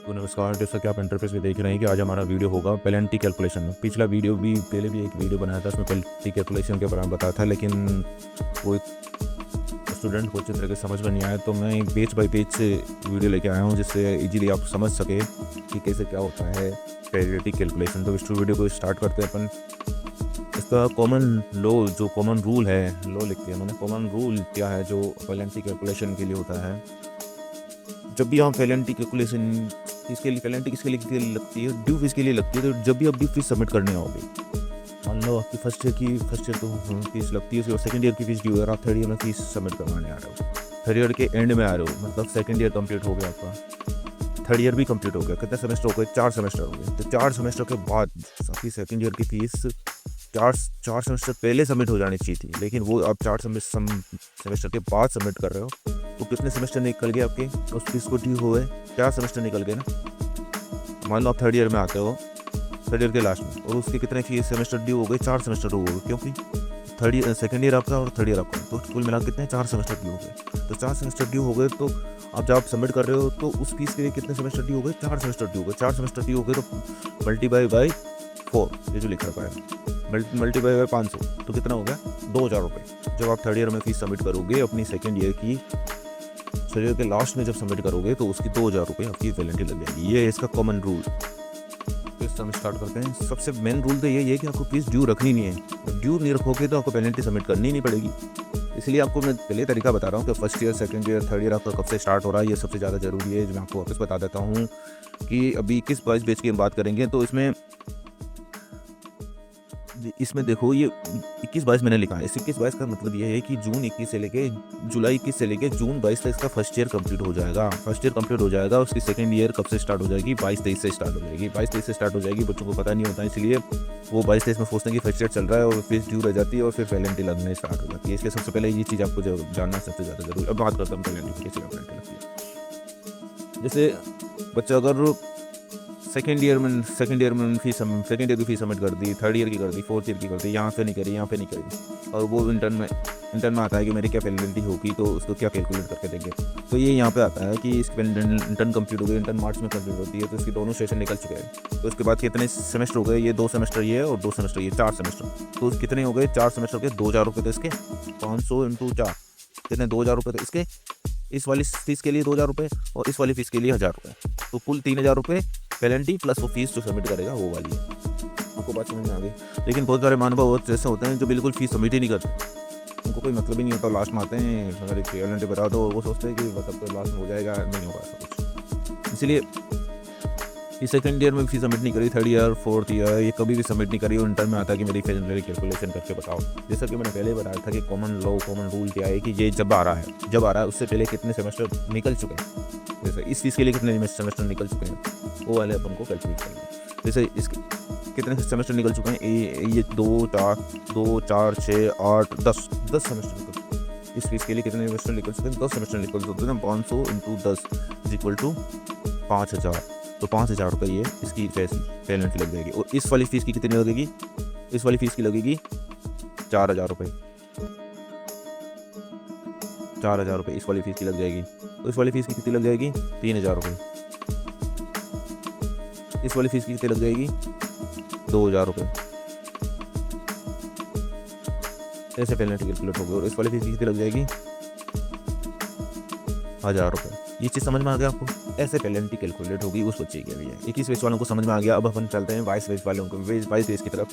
तो नमस्कार, जैसा कि आप इंटरफेस में देख रहे हैं कि आज हमारा वीडियो होगा पेनल्टी कैलकुलेशन में। पिछला वीडियो भी पहले भी एक वीडियो बनाया था, उसमें पेनल्टी कैलकुलेशन के बारे में बताया था, लेकिन कोई स्टूडेंट को अच्छी तरह से समझ में नहीं आया। तो मैं एक पेज बाय पेज से वीडियो लेके आया हूँ, जिससे इजीली आप समझ सके कि कैसे क्या होता है पेनल्टी कैलकुलेशन। तो इस वीडियो को स्टार्ट करते हैं अपन। इसका कॉमन लॉ, जो कॉमन रूल है, लॉ लिखते हैं मैंने। कॉमन रूल क्या है जो पेनल्टी कैलकुलेशन के लिए होता है? जब भी हम पेनल्टी कैलकुलेशन इसके लिए पेनल्टी किसके लिए लगती है? ड्यू फीस के लिए लगती है। तो जब भी आप ड्यू फीस सबमिट करने आओगे, मान लो आपकी फर्स्ट ईयर तो फीस लगती है, उसके बाद सेकंड ईयर की फीस ड्यू है, आप थर्ड ईयर में फीस सबमिट करवाने आ रहे हो, थर्ड ईयर के एंड में आ रहे हो, मतलब सेकंड ईयर कंप्लीट हो गया आपका, थर्ड ईयर भी कंप्लीट हो गया। कितने सेमेस्टर हो गए? 4 सेमेस्टर हो गए। तो 4 सेमेस्टर के बाद आपकी सेकंड ईयर की फीस चार सेमेस्टर पहले सबमिट हो जानी चाहिए थी, लेकिन वो आप 4 सेमेस्टर के बाद सबमिट कर रहे हो। तो कितने सेमेस्टर निकल गए आपके उस फीस को ड्यू हुए? 4 सेमेस्टर निकल गए ना। मान लो आप थर्ड ईयर में आते हो, थर्ड ईयर के लास्ट में, और उसके कितने फीस सेमेस्टर ड्यू हो गए? 4 सेमेस्टर हो गए, क्योंकि सेकंड ईयर आपका और थर्ड ईयर आपका, तो कुल मिला कितने? 4 सेमेस्टर ड्यू हो गए। तो 4 सेमेस्टर ड्यू हो गए, तो आप जब आप सबमिट कर रहे हो तो उस फीस के लिए कितने सेमेस्टर ड्यू हो गए? 4 सेमेस्टर ड्यू हो गए। 4 सेमेस्टर ड्यू हो गए तो मल्टीप्लाई बाई 4, ये जो लिख रखा है, मल्टीप्लाई बाई 500, तो कितना हो गया? 2000 रुपये। जब आप थर्ड ईयर में फीस सबमिट करोगे अपनी सेकंड ईयर की, थर्ड ईयर के लास्ट में जब सबमिट करोगे तो उसकी 2000 रुपये आपकी पेनल्टी लग जाएगी। ये है इसका कॉमन रूल। तो इससे हम स्टार्ट करते हैं। सबसे मेन रूल तो यही है कि आपको फीस ड्यू रखनी नहीं है। ड्यू नहीं रखोगे तो आपको पेनल्टी सबमिट करनी नहीं पड़ेगी। इसलिए आपको मैं पहले तरीका बता रहा हूँ कि first year, second year, third year आपका कब से स्टार्ट हो रहा है, ये सबसे ज़्यादा ज़रूरी है। जो मैं आपको वापस बता देता हूँ कि अभी 21-22 बैच की हम बात करेंगे, तो इसमें देखो, ये 21-22 मैंने लिखा है। इस 21-22 का मतलब ये है कि जून 21 से लेके जुलाई 21 से लेके जून 22 तक इसका फर्स्ट ईयर कंप्लीट हो जाएगा। फर्स्ट ईयर कंप्लीट हो जाएगा, उसकी सेकंड ईयर कब से स्टार्ट हो जाएगी? 22-23 से स्टार्ट हो जाएगी। 22-23 से स्टार्ट हो जाएगी। बच्चों को पता नहीं होता, इसलिए वो 22-23 में सोचते हैं कि फर्स्ट ईयर चल रहा है और फीस ड्यू रह जाती है और फिर पेनल्टी लगने स्टार्ट हो जाती है। इसलिए सबसे पहले ये चीज़ आपको जानना सबसे ज़्यादा जरूरी है। अब बात करता हूँ पेनल्टी की, कैसे पेनल्टी लगती है। जैसे बच्चा अगर सेकंड ईयर में सेकंड ईयर की फीस सबमिट कर दी, थर्ड ईयर की कर दी, फोर्थ ईयर की कर दी, यहाँ पे नहीं करी, और वो इंटर्न में आता है कि मेरी क्या पेनल्टी होगी, तो उसको क्या कैलकुलेट करके देंगे। तो ये यहाँ पे आता है कि इसकी इंटर्न कंप्लीट हो गई, इंटर्न मार्च में कंप्लीट होती है, तो इसकी दोनों सेशन निकल चुके हैं। तो उसके बाद कितने सेमेस्टर हो गए? ये 2 सेमेस्टर ये और 2 सेमेस्टर ये, 4 सेमेस्टर। तो कितने हो गए 4 सेमेस्टर के? 2000 रुपये थे इसके, 500 × 4 कितने? 2000 रुपये थे इसके। इस वाली फीस के लिए 2000 रुपये और इस वाली फीस के लिए 1000 रुपये, तो कुल 3000 रुपये पेनल्टी प्लस वो फीस जो सबमिट करेगा वो वाली है। आपको बात समझ में आ गई? लेकिन बहुत सारे महानुभाव जैसे होते हैं जो बिल्कुल फीस सबमिट ही नहीं करते, उनको कोई मतलब ही नहीं होता। लास्ट में आते हैं, अगर एक पेनल्टी बता दो, वो सोचते हैं कि मतलब तो लास्ट में हो जाएगा, नहीं होगा ऐसा कुछ। इसलिए ये सेकंड ईयर में फीस सबमिट नहीं करी, थर्ड ईयर, फोर्थ ईयर, ये कभी भी सबमिट नहीं करी, और इंटर में आता है कि मेरी पेनल्टी कैलकुलेशन करके बताओ। जैसा कि मैंने पहले बताया था कि कॉमन रूल क्या है कि ये जब आ रहा है उससे पहले कितने सेमेस्टर निकल चुके हैं। जैसे इस फीस के लिए कितने सेमेस्टर निकल चुके हैं, वो वाले अपन को कैलकुलेट करेंगे। जैसे इसके कितने सेमेस्टर निकल चुके हैं, ये 2, 4, 6, 8, 10 सेमेस्टर निकल चुके हैं। इस फीस के लिए कितने सेमेस्टर निकल चुके हैं? 10 सेमेस्टर निकल चुके हैं। 500 × 10 = 5000। तो 5000 रुपये ये इसकी पेनल्टी लग जाएगी। और इस वाली फीस की कितनी लगेगी? इस वाली फीस की लगेगी 4000 रुपये। 4000 रुपये इस वाली फीस की लग जाएगी। तो इस वाली फीस की कितनी लग जाएगी? 3000 रुपये। इस वाली फीस की कितनी लग जाएगी? 2000 रुपये। ऐसे पेनल्टी कैलकुलेट होगी। और इस वाली फीस की कितनी लग जाएगी? 1000 रुपये। ये चीज़ समझ में आ गया आपको? ऐसे पेनल्टी कैलकुलेट होगी उस बच्चे के लिए। 21 बेस वालों को समझ में आ गया। अब अपन चलते हैं 22 बेस वालों को, 22 बेस की तरफ।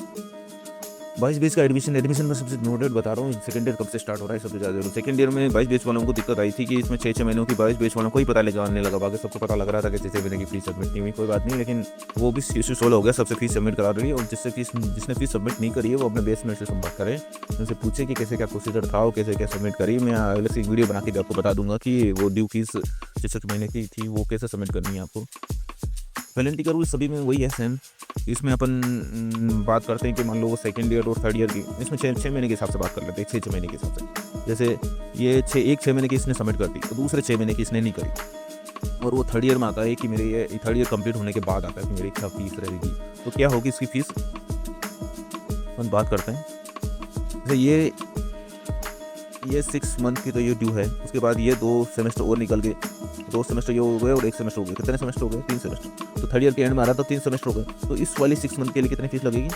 22 बेस का एडमिशन में सबसे नोटेड बता रहा हूँ, सेकंड ईयर कब से स्टार्ट हो रहा है सबसे ज़्यादा जरूर। सेकंड ईयर में 22 बेस वालों को दिक्कत आई थी कि इसमें 6 महीनों की 22 बेस वालों को ही पता लगाने लगा। बाकी सबको पता लग रहा था कि 6 महीने की फीस सबमिट नहीं हुई, कोई बात नहीं, लेकिन वो भी इशू सोल्व हो गया। सबसे फीस सबमिट करा रही है, और जिसने फीस सबमिट नहीं करी है वो अपने बेसमेंट से संपर्क करें, उनसे पूछे कि कैसे क्या प्रोसीजर था और कैसे क्या सबमिट करी। मैं अलग से वीडियो बना के भी आपको बता दूंगा कि वो ड्यू फीस 6 महीने की थी वो कैसे सबमिट करनी है आपको। पेनल्टी का रूल सभी में वही है सेम। इसमें अपन बात करते हैं कि मान लो वो सेकंड ईयर और थर्ड ईयर की, इसमें 6 महीने के हिसाब से बात कर लेते हैं। 6 महीने के हिसाब से, जैसे ये 6 महीने की इसने सबमिट कर दी, तो दूसरे 6 महीने की इसने नहीं करी, और वो थर्ड ईयर में आता है कि मेरे ये थर्ड ईयर कंप्लीट होने के बाद आता है कि मेरी क्या फीस रहेगी। तो क्या होगी इसकी फीस, अपन बात करते हैं। जैसे ये 6 मंथ की तो ये ड्यू है, उसके बाद ये 2 सेमेस्टर और निकल गए, 2 सेमेस्टर ये हो गए और 1 सेमेस्टर हो गए, कितने सेमेस्टर हो गए? 3 सेमेस्टर। तो थर्ड ईयर के एंड में आ रहा था 3 सेमेस्टर हो गए। तो इस वाली 6 मंथ के लिए कितनी फीस लगेगी?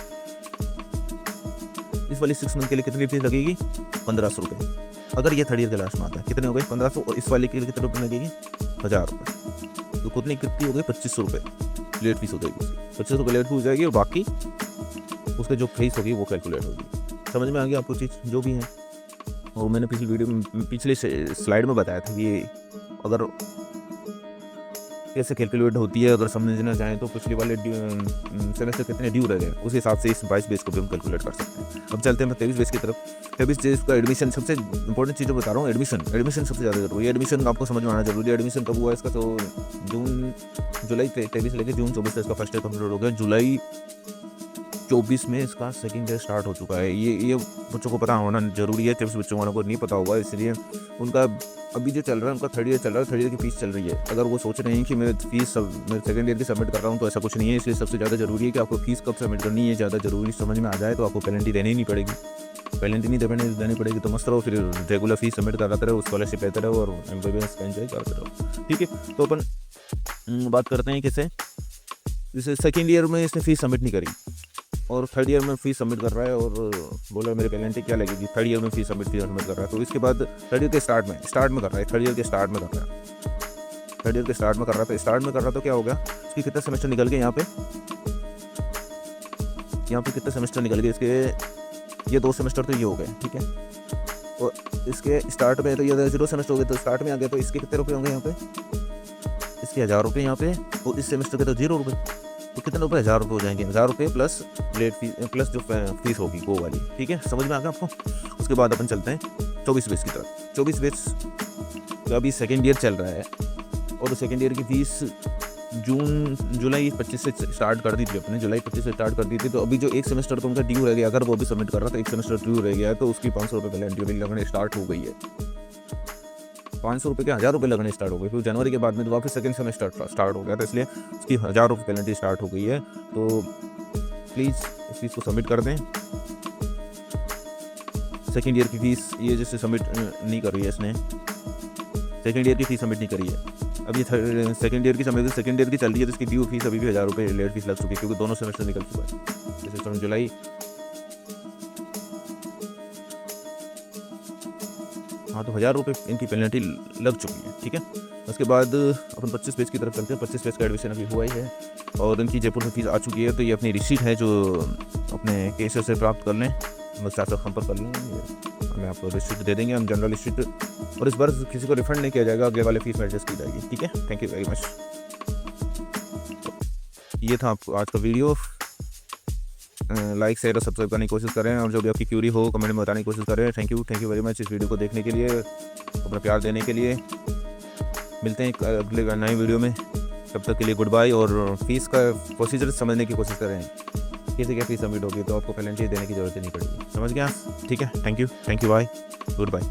इस वाली 6 मंथ के लिए कितनी फीस लगेगी? 1500 रुपये। अगर ये थर्ड ईयर के लास्ट में आता है, कितने हो गए? 1500। और इस वाले के लिए कितने रुपये लगेगी? 1000 रुपये। तो कितनी हो गई? 2500 रुपये लेट फीस हो जाएगी उसकी। 2500 रुपये लेट फीस हो जाएगी और बाकी उसके जो फीस होगी वो कैलकुलेट होगी। समझ में आ गया आपको चीज़ जो भी है? और मैंने पिछली वीडियो में पिछले स्लाइड में बताया था कि अगर कैसे कैलकुलेट होती है, अगर समझना चाहें तो पिछले वाले सेमेस्टर कितने ड्यू रह गए उस हिसाब से इस 22 बेस को भी हम कैलकुलेट कर सकते हैं। अब चलते हैं 23 बेस की तरफ। 23 बेस का एडमिशन, सबसे इंपॉर्टेंट चीज़ बता रहा हूँ, एडमिशन सबसे ज़्यादा जरूरी है। एडमिशन आपको समझ में आना जरूरी है। एडमिशन कब हुआ इसका? तो जुलाई 23 लेके जून 24 तक इसका फर्स्ट ईयर कंप्लीट हो गया। जुलाई 24 में इसका सेकंड ईयर स्टार्ट हो चुका है। ये बच्चों को पता होना जरूरी है। कुछ बच्चों वालों को नहीं पता होगा, इसलिए उनका अभी जो चल रहा है उनका थर्ड ईयर चल रहा है, थर्ड ईयर की फीस चल रही है। अगर वो सोच रहे हैं कि मैं सेकंड ईयर की सबमिट कर रहा हूँ, तो ऐसा कुछ नहीं है। इसलिए सबसे ज़्यादा जरूरी है कि आपको फीस कब सबमिट करनी है, ज़्यादा जरूरी समझ में आ जाए तो आपको पेनल्टी देनी ही नहीं पड़ेगी। पेनल्टी नहीं देनी पड़ेगी तो मस्त रहो, फिर रेगुलर फीस सबमिट कराते रहो, स्कॉलरशिप लेते रहो और MBBS का एंजॉय करते रहो। ठीक है, तो अपन बात करते हैं कैसे। जैसे सेकेंड ईयर में इसने फीस सबमिट नहीं करी और थर्ड ईयर में फीस सबमिट कर रहा है और बोला मेरे पेनल्टी क्या लगेगी। थर्ड ईयर में फीस सबमिट कर रहा है, तो इसके बाद थर्ड ईयर के स्टार्ट में कर रहा है। थर्ड ईयर के स्टार्ट में कर रहा है तो क्या हो गया? इसके कितने सेमेस्टर निकल गए? यहाँ पे कितने सेमेस्टर निकल गए इसके? ये 2 सेमेस्टर तो ये हो गए, ठीक है। और इसके स्टार्ट में तो ये 0 सेमेस्टर हो गए, तो स्टार्ट में आ गया। तो इसके कितने रुपये होंगे यहाँ पे? इसके 1000 रुपये यहाँ पे, और इस सेमेस्टर के तो 0 रुपये। तो कितने रुपये? 1000 रुपये हो जाएंगे। 1000 रुपये प्लस लेट फीस प्लस जो फीस होगी वो वाली। ठीक है, समझ में आ गया आपको? उसके बाद अपन चलते हैं 24 बेस की तरफ। 24 बेस का अभी सेकेंड ईयर चल रहा है और सेकेंड ईयर की फीस जुलाई 25 से स्टार्ट कर दी थी अपने, जुलाई 25 से स्टार्ट कर दी थी। तो अभी जो 1 सेमेस्टर तो उनका ड्यू रह गया, अगर वो भी सबमिट कर रहा था 1 सेमेस्टर ड्यू रह गया है, तो उसकी 500 रुपये पेनल्टी लगने स्टार्ट हो गई है। 500 रुपये के 1000 रुपये लगने स्टार्ट हो गए। फिर जनवरी के बाद में तो वापस सेकंड सेमेस्टर स्टार्ट हो गया था, इसलिए उसकी 1000 रुपये पेनल्टी स्टार्ट हो गई है। तो प्लीज़ इस फीस को सबमिट कर दें। सेकंड ईयर की फीस ये जैसे सबमिट नहीं कर रही है इसने, सेकंड ईयर की फीस सबमिट नहीं करी है। अब ये सेकंड ईयर की चल रही है, तो इसकी ड्यू फीस अभी भी 1000 रुपये लेट फीस लग चुकी है, क्योंकि दोनों सेमेस्टर निकल चुका है। जैसे जुलाई तो 1000 रुपये इनकी पेनल्टी लग चुकी है। ठीक है, उसके बाद अपन 25 पेज की तरफ चलते हैं। 25 पेज का एडमिशन अभी हुआ ही है और इनकी जयपुर में फीस आ चुकी है। तो ये अपनी रिसीट है जो अपने केस से प्राप्त कर लें, मुझसे आपसे संपर्क कर लें, हमें आपको रिसीट दे देंगे हम, जनरल रिसीट। और इस बार किसी को रिफंड नहीं किया जाएगा, अगले वाले फीस में एडजस्ट की जाएगी। ठीक है, थैंक यू वेरी मच। ये था आज का वीडियो। लाइक शेयर और सब्सक्राइब करने की कोशिश करें, और जो भी आपकी क्यूरी हो कमेंट में बताने की कोशिश करें। थैंक यू वेरी मच इस वीडियो को देखने के लिए, अपना प्यार देने के लिए। मिलते हैं अगले नए वीडियो में, तब तक के लिए गुड बाय। और फीस का प्रोसीजर समझने की कोशिश करें, कैसे क्या फीस सबमिट होगी, तो आपको पेनल्टी देने की जरूरत नहीं पड़ेगी। समझ गया? ठीक है, thank you bye, good bye.